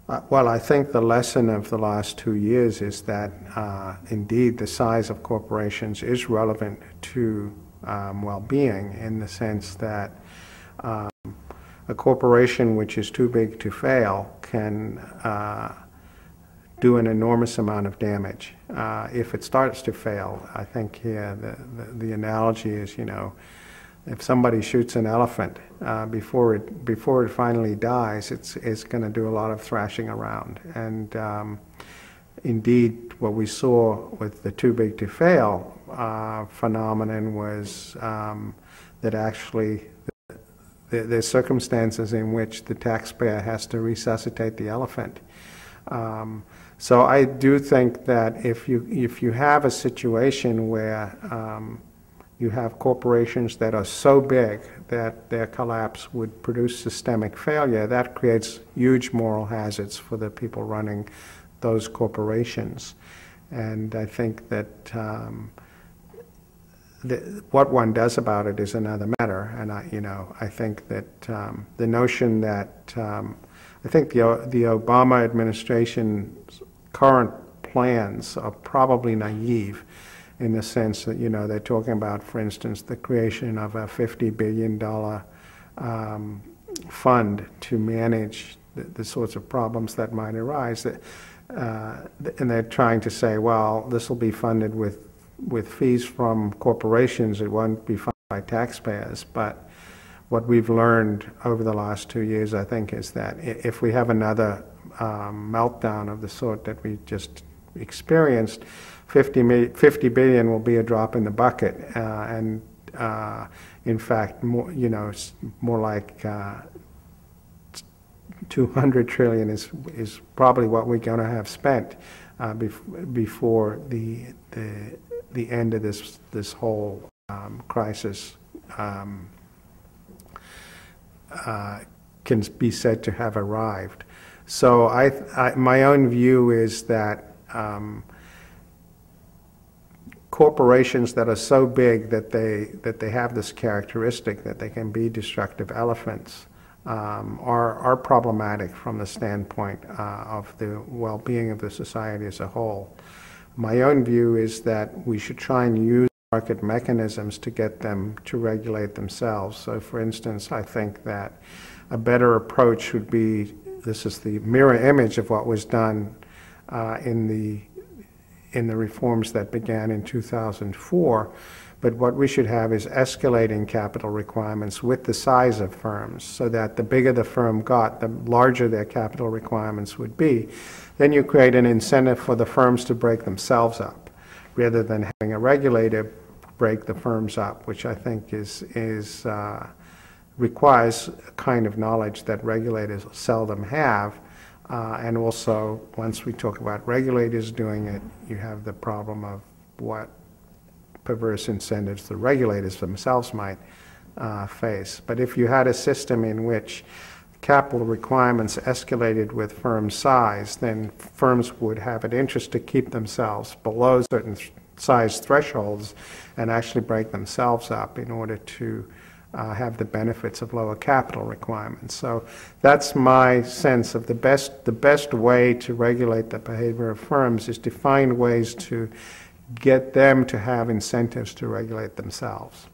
Well, I think the lesson of the last 2 years is that indeed the size of corporations is relevant to well-being, in the sense that a corporation which is too big to fail can do an enormous amount of damage. If it starts to fail, I think here the analogy is, if somebody shoots an elephant before it finally dies, it's going to do a lot of thrashing around. And indeed, what we saw with the too big to fail phenomenon was that actually there's circumstances in which the taxpayer has to resuscitate the elephant. So I do think that if you have a situation where you have corporations that are so big that their collapse would produce systemic failure, that creates huge moral hazards for the people running those corporations. And I think that what one does about it is another matter. And I think that the notion that I think the Obama administration's current plans are probably naive, in the sense that, they're talking about, for instance, the creation of a $50 billion fund to manage the sorts of problems that might arise. And they're trying to say, well, this will be funded with fees from corporations. It won't be funded by taxpayers. But what we've learned over the last 2 years, I think, is that if we have another meltdown of the sort that we just experienced, 50 billion will be a drop in the bucket, and in fact, more like 200 trillion is probably what we're going to have spent before the end of this whole crisis can be said to have arrived. So my own view is that corporations that are so big that they have this characteristic that they can be destructive elephants are problematic from the standpoint of the well-being of the society as a whole. My own view is that we should try and use market mechanisms to get them to regulate themselves. So, for instance, I think that a better approach would be, this is the mirror image of what was done in the reforms that began in 2004, but what we should have is escalating capital requirements with the size of firms, so that the bigger the firm got, the larger their capital requirements would be. Then you create an incentive for the firms to break themselves up, rather than having a regulator break the firms up, which I think requires a kind of knowledge that regulators seldom have. And also, once we talk about regulators doing it, you have the problem of what perverse incentives the regulators themselves might face. But if you had a system in which capital requirements escalated with firm size, then firms would have an interest to keep themselves below certain size thresholds and actually break themselves up in order to have the benefits of lower capital requirements. So that's my sense of the best way to regulate the behavior of firms is to find ways to get them to have incentives to regulate themselves.